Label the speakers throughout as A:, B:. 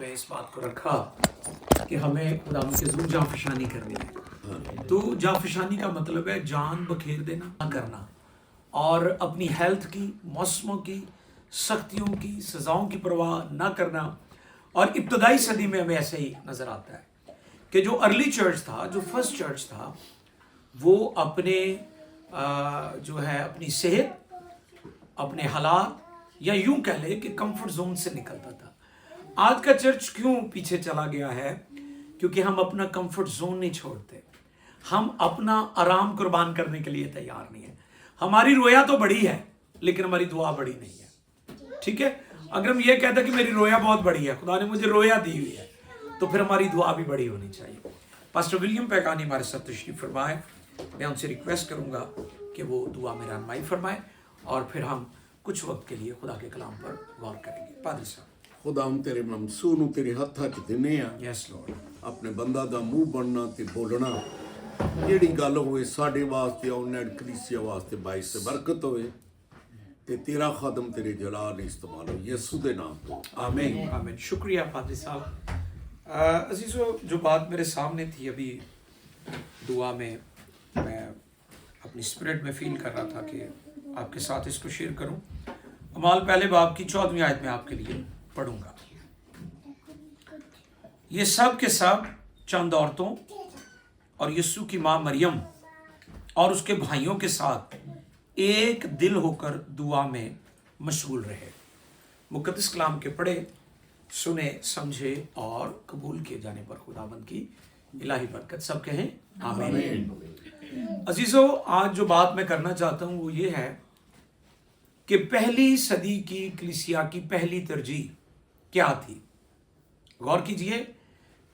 A: में इस बात को रखा कि हमें खुदा के ज़रूर जाफशानी करनी है। तो जाफशानी का मतलब है जान बखेर देना, ना करना, और अपनी हेल्थ की, मौसमों की, सख्तियों की, सज़ाओं की परवाह ना करना। और इब्तदाई सदी में हमें ऐसे ही नज़र आता है कि जो अर्ली चर्च था, जो फर्स्ट चर्च था, वो अपने जो है अपनी सेहत, अपने हालात, या यूं कह ले कि कंफर्ट जोन से निकलता था। आज का चर्च क्यों पीछे चला गया है? क्योंकि हम अपना कंफर्ट जोन नहीं छोड़ते, हम अपना आराम कुर्बान करने के लिए तैयार नहीं है। हमारी रोया तो बड़ी है लेकिन हमारी दुआ बड़ी नहीं है। ठीक है, अगर हम ये कहते हैं कि मेरी रोया बहुत बड़ी है, खुदा ने मुझे रोया दी हुई है, तो फिर हमारी दुआ भी बड़ी होनी चाहिए। पास्टर विलियम पैगानी हमारे साथ तशरीफ फरमाए। मैं उनसे रिक्वेस्ट करूंगा कि वो दुआ में रहनुमाई फरमाए और फिर हम कुछ वक्त के लिए खुदा के कलाम पर गौर करेंगे। पादरी साहब।
B: खुदा हम तेरे ममसू नूं तेरे हत्थां 'च दिन्ने आ।
A: Yes Lord.
B: अपने बंदा दा मुंह बनना ते बोलना, ਜਿਹੜੀ ਗੱਲ ਹੋਵੇ ਸਾਡੇ ਵਾਸਤੇ ਔਨਲਾਈਨ ਕਲੀਸਿਆ ਵਾਸਤੇ ਬਾਇਸ ਤੇ ਬਰਕਤ ਹੋਵੇ ਤੇ ਤੇਰਾ ਖਾਦਮ ਤੇਰੇ ਜਲਾਲ ਲਈ ਇਸਤੇਮਾਲ ਹੋ, ਯਿਸੂ ਦੇ ਨਾਮ ਤੋਂ
A: आमीन आमीन। शुक्रिया पादरी साहब। अजीज़ो, जो बात मेरे सामने थी अभी दुआ में, मैं अपनी स्पिरिट में फील कर रहा था कि आपके साथ इसको शेयर करूं। अमाल पहले बाब की 14वीं आयत में आपके लिए पढ़ूंगा। ये सब के सब चंद औरतों और यीशु की माँ मरियम और उसके भाइयों के साथ एक दिल होकर दुआ में मशगूल रहे। मुकद्दस कलाम के पढ़े, सुने, समझे और कबूल किए जाने पर खुदाबंद की इलाही बरकत सब कहें आमीन। अजीजों, आज जो बात मैं करना चाहता हूँ वो ये है कि पहली सदी की कलीसिया की पहली तरजीह क्या थी। गौर कीजिए,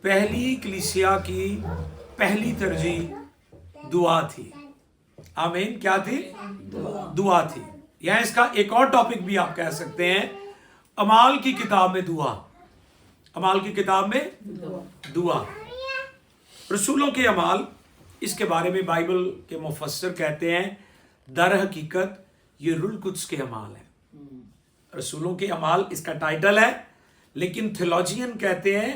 A: पहली कलीसिया की पहली तरजीह दुआ थी। आमीन। क्या थी? दुआ थी। या इसका एक और टॉपिक भी आप कह सकते हैं, अमाल की किताब में दुआ। अमाल की किताब में दुआ, रसूलों के अमाल, इसके बारे में बाइबल के मुफस्सिर कहते हैं दर हकीकत ये रुल कुद्स के अमाल है। रसूलों के अमाल इसका टाइटल है, लेकिन थियोलॉजियन कहते हैं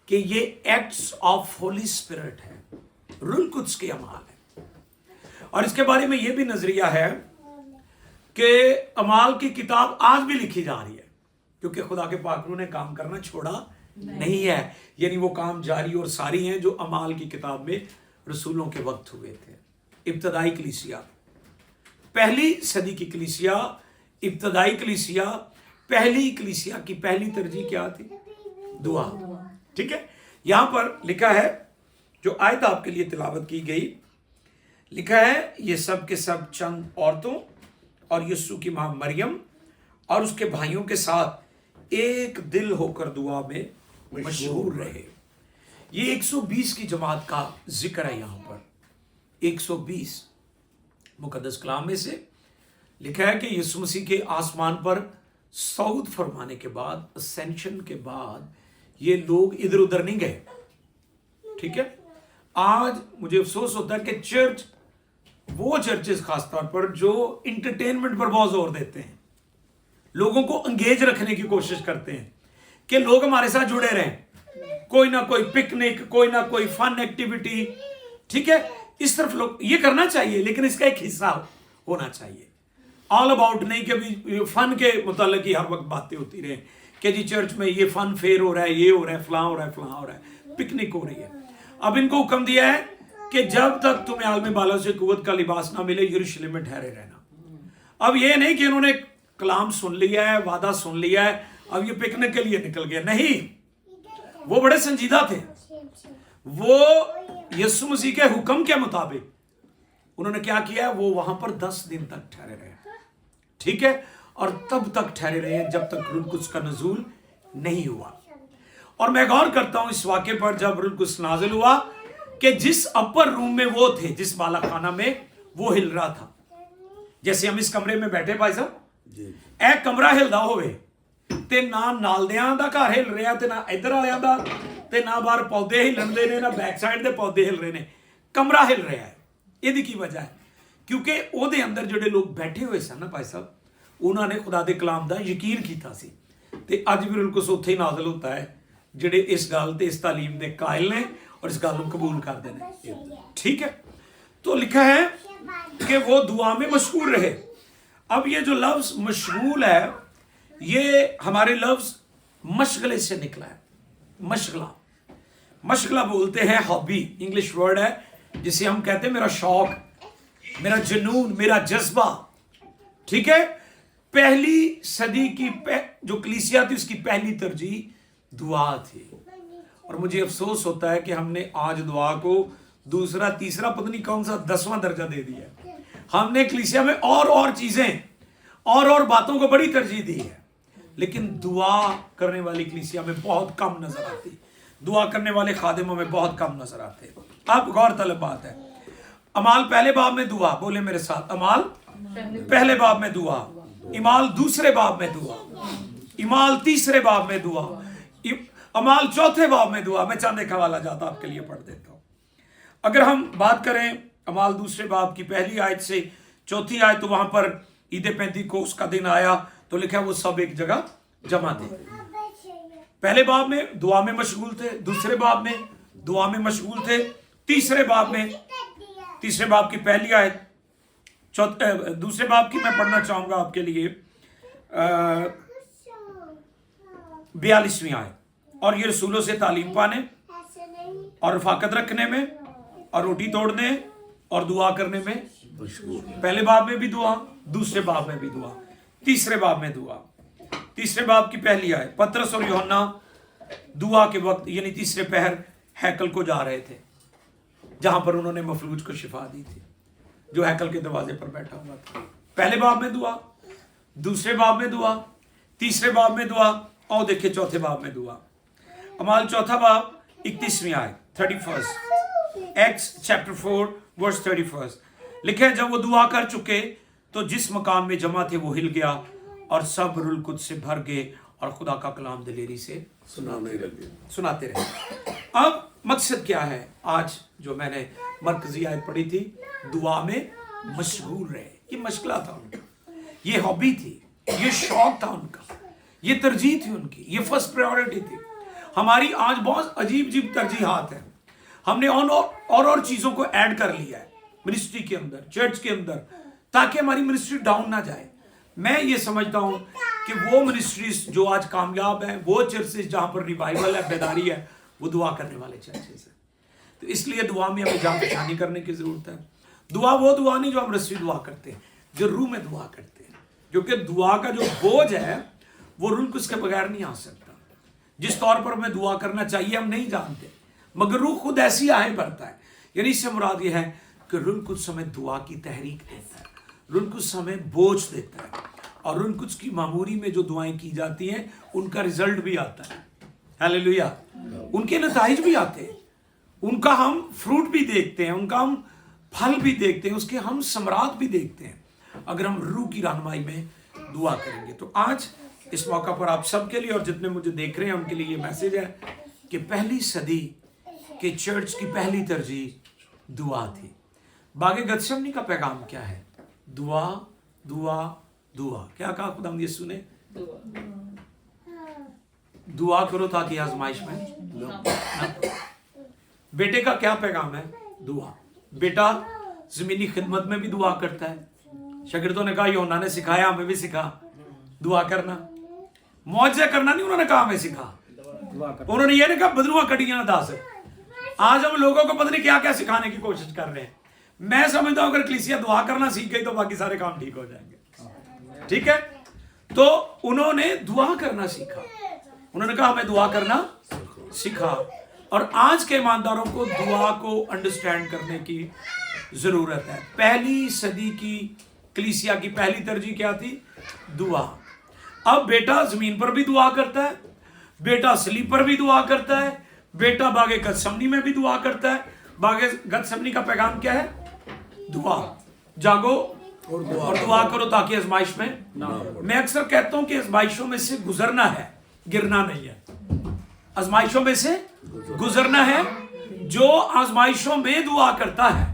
A: कि ये एक्ट्स ऑफ होली स्पिरिट है, रुल कुद्स के अमाल है। और इसके बारे में ये भी नजरिया है कि अमाल की किताब आज भी लिखी जा रही है, क्योंकि खुदा के पाकरू ने काम करना छोड़ा नहीं है। यानी वो काम जारी और सारी हैं जो अमाल की किताब में रसूलों के वक्त हुए थे। इब्तदाई कलीसिया, पहली सदी की कलीसिया, इब्तदाई कलीसिया, पहली कलीसिया की पहली तरजीह क्या थी? दुआ। ठीक है, यहां पर लिखा है, जो आयत आपके लिए तिलावत की गई, लिखा है ये सब के सब चंद औरतों और यीशु की मां मरियम और उसके भाइयों के साथ एक दिल होकर दुआ में मशहूर रहे। ये 120 की जमात का जिक्र है। यहां पर 120 मुकद्दस कलाम में से लिखा है कि यीशु मसीह के आसमान पर सऊद फरमाने के बाद, असेंशन के बाद, ये लोग इधर उधर नहीं गए। ठीक है, आज मुझे अफसोस होता है कि चर्च, वो चर्चेस खासतौर पर जो इंटरटेनमेंट पर बहुत जोर देते हैं, लोगों को एंगेज रखने की कोशिश करते हैं कि लोग हमारे साथ जुड़े रहें, कोई ना कोई पिकनिक, कोई ना कोई फन एक्टिविटी। ठीक है, इस तरफ लोग ये करना चाहिए, लेकिन इसका एक हिस्सा होना चाहिए। ऑल अबाउट नहीं कि अभी फन के मुताल्लिक ही हर वक्त बातें होती रहे कि जी चर्च में ये फन फेयर हो रहा है, ये हो रहा है, फलां हो रहा है, फलां हो रहा है, पिकनिक हो रही है। अब इनको हुक्म दिया है कि जब तक तुम्हें आलम बाला से कुव्वत का लिबास ना मिले यरूशलेम में ठहरे रहना। अब ये नहीं कि इन्होंने कलाम सुन लिया है, वादा सुन लिया है, अब ये पिकनिक के लिए निकल गया। नहीं, वो बड़े संजीदा थे। वो यीशु मसीह के हुक्म के मुताबिक उन्होंने क्या किया, वो वहां पर 10 दिन तक ठहरे रहे। ठीक है, और तब तक ठहरे रहे जब तक रूह कुद्स का नज़ूल नहीं हुआ। और मैं गौर करता हूं इस वाक़े पर, जब रूह कुद्स नाज़िल हुआ कि जिस अपर रूम में वो थे, जिस बाला खाना में, वो हिल रहा था। जैसे हम इस कमरे में बैठे भाई साहब, ए कमरा हिलदा होवे ते ना नालदियां दा घर हिल रहा ते ना इधर वालियां दा, ते ना बाहर पौधे हिलन दे ने, ना बैक साइड दे पौधे हिल रहे ने, कमरा हिल रहा है। ਇਹਦੀ ਕੀ ਵਜ੍ਹਾ ਹੈ? क्योंकि ਉਹਦੇ ਅੰਦਰ ਜਿਹੜੇ ਲੋਕ ਬੈਠੇ ਹੋਏ ਸਨ ਨਾ ਭਾਈ ਸਾਹਿਬ, ਉਹਨਾਂ ਨੇ ਖੁਦਾ ਦੇ ਕਲਾਮ ਦਾ ਯਕੀਨ ਕੀਤਾ ਸੀ। ਤੇ ਅੱਜ ਵੀ ਰੂਲ ਕੁਸ ਉੱਥੇ ਹੀ ਨਾਜ਼ਿਲ ਹੁੰਦਾ ਹੈ ਜਿਹੜੇ ਇਸ ਗੱਲ ਤੇ ਇਸ तालीम ਦੇ कायल ने और इस गल को कबूल करते हैं। ठीक है, तो लिखा है कि वो दुआ में मशगूल रहे। अब ये जो लफ्ज मशगूल है ये हमारे लफ्ज मशगले से निकला है। मशगला, मशगला बोलते हैं हॉबी, इंग्लिश वर्ड है जिसे हम कहते हैं मेरा शौक, मेरा जुनून, मेरा जज्बा। ठीक है, पहली सदी की जो कलीसिया थी उसकी पहली तरजीह दुआ थी। और मुझे अफसोस होता है कि हमने आज दुआ को दूसरा तीसरा पता नहीं कौन सा 10वां दर्जा दे दिया। हमने कलीसिया में और चीजें और बातों को बड़ी तरजीह दी है, लेकिन दुआ करने वाली कलीसिया में बहुत कम नजर आती, दुआ करने वाले खादिमों में बहुत कम नजर आते। अब गौर तलब बात है, अमाल पहले बाब में दुआ, बोले मेरे साथ, अमाल पहले बाब में दुआ, इमाल दूसरे बाब में दुआ, इमाल तीसरे बाब में दुआ, अमाल चौथे बाब में दुआ। मैं चंद एक हवाला जाता आपके लिए पढ़ देता हूं। अगर हम बात करें अमाल दूसरे बाब की पहली आयत से चौथी आयत, तो वहां पर ईद पेंतीकोस का दिन आया तो लिखा वो सब एक जगह जमा थे। पहले बाब में दुआ में मशगूल थे, दूसरे बाब में दुआ में मशगूल थे, तीसरे बाब की पहली आयत, दूसरे बाब की मैं पढ़ना चाहूंगा आपके लिए 42वीं आयत। और ये रसूलों से तालीम पाने और रफाकत रखने में और रोटी तोड़ने और दुआ करने में, पहले बाब में भी दुआ, दूसरे बाब में भी दुआ, तीसरे बाब में दुआ। तीसरे बाब की पहली आयत, पतरस और यूहन्ना दुआ के वक्त यानी तीसरे पहर हैकल को जा रहे थे, जहां पर उन्होंने मफलूज को शिफा दी थी जो हैकल के दरवाजे पर बैठा हुआ था। पहले बाब में दुआ, दूसरे बाब में दुआ, तीसरे बाब में दुआ, और देखिए चौथे बाब में दुआ। अमाल चौथा बाब 31वीं आयत 31, एक्ट्स चैप्टर 4 वर्स 31 लिखे है, जब वो दुआ कर चुके तो जिस मकाम में जमा थे वो हिल गया और सब रूह कुद्स से भर गए और खुदा का कलाम दिलेरी से सुनाते रहे। अब मकसद क्या है, आज जो मैंने मरकजी आयत पढ़ी थी, दुआ में मशगूल रहे। ये मशगला था उनका, ये हॉबी थी, ये शौक था उनका, ये तरजीह थी उनकी, ये फर्स्ट प्रायोरिटी थी। हमारी आज बहुत अजीब अजीब तरजीहात हैं, हमने और चीजों को ऐड कर लिया है मिनिस्ट्री के अंदर, चर्च के अंदर, ताकि हमारी मिनिस्ट्री डाउन ना जाए। मैं ये समझता हूं कि वो मिनिस्ट्रीज जो आज कामयाब हैं, वो चर्चेज जहां पर रिवाइवल है, बेदारी है, वो दुआ करने वाले चर्चेज हैं। तो इसलिए दुआ में हमें जान पहचानी करने की जरूरत है। दुआ वो दुआ नहीं जो हम रस्वी दुआ करते हैं, जो रूह में दुआ करते हैं, क्योंकि दुआ का जो बोझ है वो रूह को उसके बगैर नहीं आ सकता। जिस तौर पर हमें दुआ करना चाहिए हम नहीं जानते, मगर रूह खुद ऐसी आहें भरता है। यानी इससे मुराद यह है कि रूह कुछ समय दुआ की तहरीक देता है, रूह कुछ समय बोझ देता है, और रूह कुछ की मामूरी में जो दुआएं की जाती हैं उनका रिजल्ट भी आता है। हालेलुया, उनके नताइज भी आते हैं, उनका हम फ्रूट भी देखते हैं, उनका हम फल भी देखते हैं, उसके हम समरात भी देखते हैं अगर हम रूह की रहनुमाई में दुआ करेंगे। तो आज इस मौका पर आप सबके लिए और जितने मुझे देख रहे हैं उनके लिए ये मैसेज है कि पहली सदी के चर्च की पहली तरजीह दुआ थी। बागे गतशमनी का पैगाम क्या है? दुआ दुआ दुआ। क्या कहा खुदावंद यीशु ने? दुआ करो ताकि आजमाइश में। बेटे का क्या पैगाम है? दुआ। बेटा जमीनी खिदमत में भी दुआ करता है। शागिर्दों ने कहा यूहन्ना ने सिखाया, हमें भी सिखा दुआ करना। मौजे करना नहीं उन्होंने कहा, हमें सिखा। उन्होंने ये नहीं कहा बदरुआ कटियां दास। आज हम लोगों को पता नहीं क्या क्या सिखाने की कोशिश कर रहे हैं। मैं समझता हूं अगर कलीसिया दुआ करना सीख गई तो बाकी सारे काम ठीक हो जाएंगे। ठीक है, तो उन्होंने दुआ करना सीखा, उन्होंने कहा हमें दुआ करना सीखा। और आज के ईमानदारों को दुआ को अंडरस्टैंड करने की जरूरत है। पहली सदी की कलीसिया की पहली तरजीह क्या थी? दुआ। अब बेटा जमीन पर भी दुआ करता है, बेटा सलीब पर भी दुआ करता है, बेटा बागे गतसमनी में भी दुआ करता है। बागे गतसमनी का पैगाम क्या है? दुआ। जागो और दुआ करो ताकि आजमाइश में ना हो। मैं अक्सर कहता हूं कि आजमाइशों में से गुजरना है, गिरना नहीं है। आजमाइशों में से गुजरना है। जो आजमाइशों में दुआ करता है,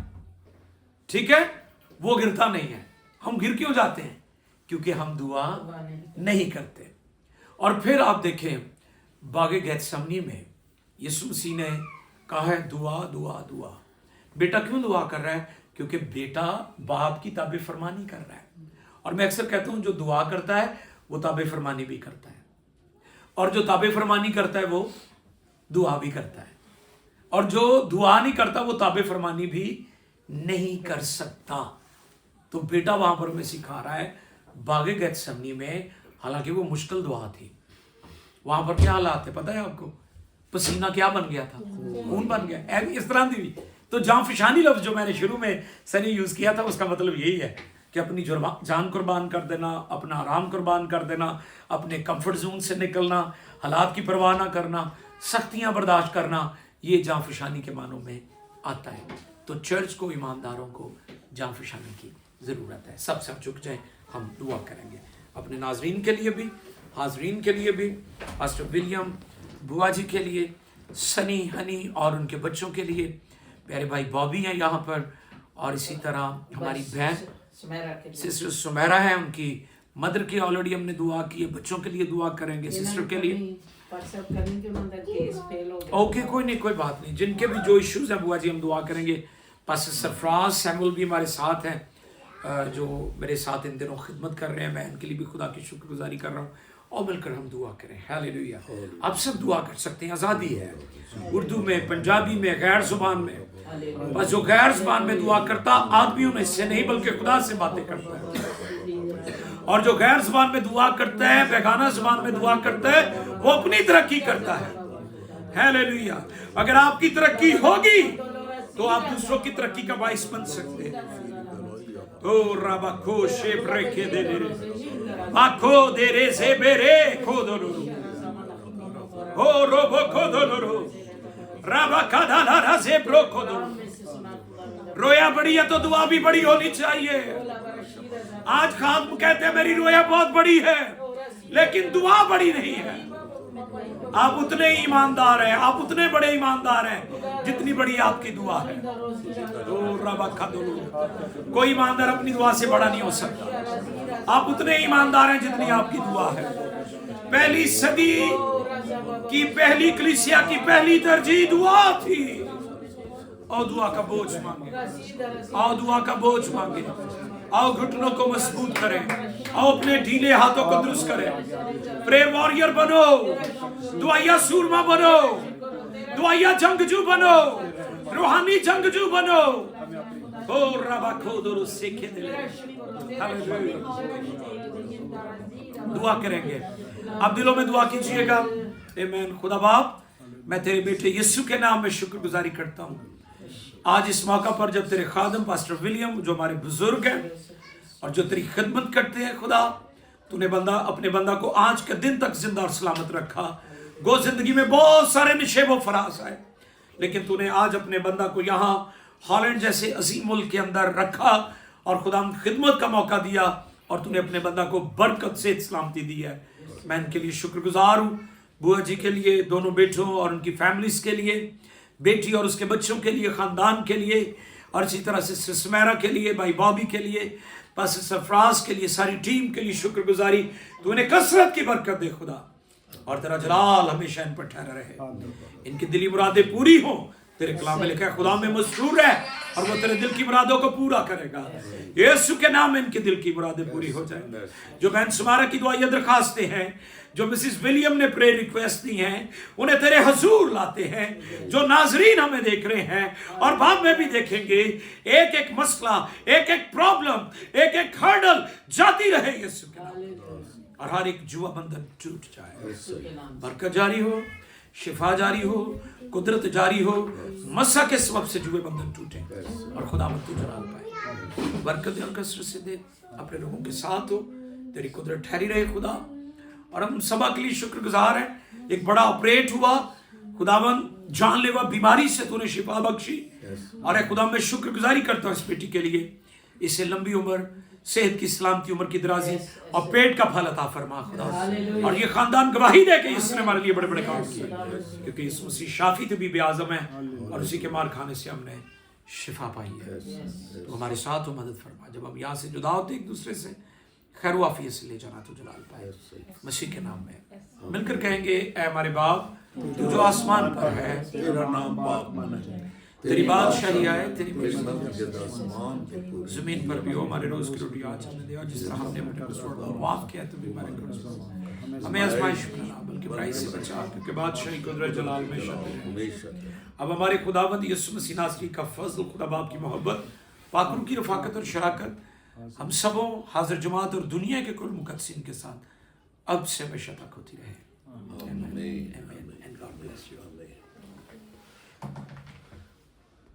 A: ठीक है, वो गिरता नहीं है। हम गिर क्यों जाते हैं? क्योंकि हम दुआ नहीं करते। और फिर आप देखें बागे गेत्समनी में यीशु मसीह ने कहा है दुआ दुआ दुआ। बेटा क्यों दुआ कर रहा है? क्योंकि बेटा बाप की ताबे फरमानी कर रहा है। और मैं अक्सर कहता हूं जो दुआ करता है वो ताबे फरमानी भी करता है, और जो ताबे फरमानी करता है वो दुआ भी करता है, और जो दुआ नहीं करता वो ताबे फरमानी भी नहीं कर सकता। तो बेटा वहां पर हमें सिखा रहा है बागे गेत्समनी में, हालांकि वो मुश्किल दुआ थी, वहां पर क्या हालात है पता है आपको? पसीना क्या बन गया था? खून बन गया। इस तरह की भी तो जांफशानी लफ्ज जो मैंने शुरू में सनी यूज किया था उसका मतलब यही है कि अपनी जान कुर्बान कर देना, अपना आराम कुर्बान कर देना, अपने कंफर्ट जोन से निकलना, हालात की परवाह ना करना, सख्तियां बर्दाश्त करना, ये जांफशानी के मानों में आता है। तो चर्च को, ईमानदारों को जांफशानी की ज़रूरत है। सब झुक जाए, हम दुआ करेंगे अपने नाजरीन के लिए भी, हाजरीन के लिए भी, पास्टर विलियम बुआ जी के लिए, सनी हनी और उनके बच्चों के लिए, प्यारे भाई बॉबी हैं यहाँ पर, और इसी तरह हमारी बहन सिस्टर सुमेरा है, उनकी मदर की ऑलरेडी हमने दुआ की है, बच्चों के लिए दुआ करेंगे, सिस्टर के लिए। ओके कोई नहीं, कोई बात नहीं, जिनके भी जो इश्यूज हैं बुआ जी हम दुआ करेंगे। पास्टर सरफराज सैमुअल भी हमारे साथ हैं, जो मेरे साथ इन दिनों खिदमत कर रहे हैं, मैं इनके लिए भी खुदा की शुक्रगुजारी कर रहा हूँ, और मिलकर हम दुआ करें। हालेलुया। आप सब दुआ कर सकते हैं, आज़ादी है, उर्दू में, पंजाबी में, गैर जुबान में। बस जो गैर जुबान में दुआ करता आदमियों में से नहीं बल्कि खुदा से बातें करता है, और जो गैर जुबान में दुआ करता है, बेगाना जुबान में दुआ करता है, वो अपनी तरक्की करता है। हालेलुया। अगर आपकी तरक्की होगी तो आप दूसरों की तरक्की का बाइस बन सकते हैं। ओ रबाको शेब्रे के दे रे आखो दे रे से बेरे खो दो ओ रोबो खो दो रबा का दाला रा से ब्रो खो दो। रोया बड़ी है तो दुआ भी बड़ी होनी चाहिए। आज खाम कहते हैं मेरी रोया बहुत बड़ी है, लेकिन दुआ बड़ी नहीं है। आप उतने ईमानदार हैं, आप उतने बड़े ईमानदार हैं जितनी बड़ी आपकी दुआ है। कोई ईमानदार अपनी दुआ से बड़ा नहीं हो सकता। आप उतने ईमानदार हैं जितनी आपकी दुआ है। पहली सदी की पहली कलीसिया की पहली तरजीह दुआ थी। और दुआ का बोझ मांगे, आओ दुआ का बोझ मांगे, आओ घुटनों को मजबूत करें, आओ अपने ढीले हाथों को दुरुस्त करें। प्रेयर वॉरियर बनो, दुआया सूरमा बनो, दुआया जंगजू बनो, रूहानी जंगजू बनो। ओ रबा खोदो सीखे दिले। दुआ करेंगे, आप दिलों में दुआ कीजिएगा। आमीन। खुदा बाप, मैं तेरे बेटे यीशु के नाम में शुक्रगुजारी करता हूँ आज इस मौका पर, जब तेरे खादम पास्टर विलियम जो हमारे बुजुर्ग हैं और जो तेरी खिदमत करते हैं, खुदा तूने अपने बंदा को आज के दिन तक जिंदा और सलामत रखा। गो जिंदगी में बहुत सारे निशेब व फराज आए, लेकिन तूने आज अपने बंदा को यहाँ हॉलैंड जैसे अजीम मुल्क के अंदर रखा और खुदा खिदमत का मौका दिया, और तूने अपने बंदा को बरकत से सलामती दी है। मैं इनके लिए शुक्रगुजार हूँ, बुआ जी के लिए, दोनों बेटों और उनकी फैमिलीज के लिए, बेटी और उसके बच्चों के लिए, खानदान के लिए, और इसी तरह से सुमेरा के लिए, भाई बॉबी के लिए, पास्टर सरफराज के लिए, सारी टीम के लिए शुक्रगुजारी। तू इन्हें कसरत की बरकत दे खुदा, और तेरा जलाल हमेशा इन पर ठहरा रहे। इनकी दिली मुरादें पूरी हो। तेरे कलाम में लिखा है खुदा में मसरूर है और वो तेरे दिल की मुरादों को पूरा करेगा। यीशु के नाम में इनके दिल की मुरादें पूरी हो जाएंगी। जो बहन सुमारा की दुआ दरखास्तें हैं, जो मिसिस विलियम ने प्रेयर रिक्वेस्ट दी हैं, उन्हें तेरे हजूर लाते हैं। जो नाजरीन हमें देख रहे हैं और बाद में भी देखेंगे, एक एक मसला, एक एक प्रॉब्लम, एक एक हर्डल जाती रहे यीशु के नाम, और हर एक जुआ बंधन टूट जाए। बरकत जारी हो, शिफा जारी हो, कुदरत जारी हो, मसा के सबब से जुए बंधन टूटे और खुदा मत तू जलाल पाए। बरकत और कसरत से दे, अपने लोगों के साथ हो, तेरी कुदरत ठहरी रहे खुदा। और हम सभा के लिए शुक्रगुजार हैं। एक बड़ा ऑपरेट हुआ खुदावन, जानलेवा बीमारी से तूने शिफा बख्शी, और खुदा मैं शुक्रगुजारी करता हूँ इस बेटी के लिए। इसे लंबी उम्र, सेहत की सलामती, उम्र की दराजी और पेट का फल अता फरमा खुदा। और ये खानदान गवाही दे कि इसने हमारे लिए बड़े बड़े काम किए, क्योंकि इस मसीह शाफी तबीब आज़म है और उसी के मार खाने से हमने शिफा पाई है। तो हमारे साथ हो, मदद फरमा। जब हम यहाँ से जुदा होते एक दूसरे से, खैर वाफियत से ले जाना तो जलाल पाए मसीह के नाम में। मिलकर कहेंगे, ऐ हमारे बाप तू जो आसमान पर है,
B: तेरा नाम पाक माना जाए,
A: तेरी बादशाही आए, तेरी
B: मर्जी जैसा आसमान पे पूरी
A: जमीन पर भी हो। हमारे रोज की रोटी आज हमें दे, और जिस तरह हमने अपने कसूर को माफ किया तो भी हमारे कसूर हमें आजमाइश में ना बल्कि बुराई से बचा, क्योंकि बादशाही कुदरत जलाल में शामिल है।
B: हमेशा
A: अब हमारे खुदावंद यीशु मसीह नासरी का फजल, खुदा बाप की मोहब्बत, पाक रूह की रफाकत और शराकत हम सबों हाजिर जमात और दुनिया के कुल मुकद्दसीन के साथ अब से हमेशा तक होती रहे।
B: आमीन।
A: Amen. And God bless you.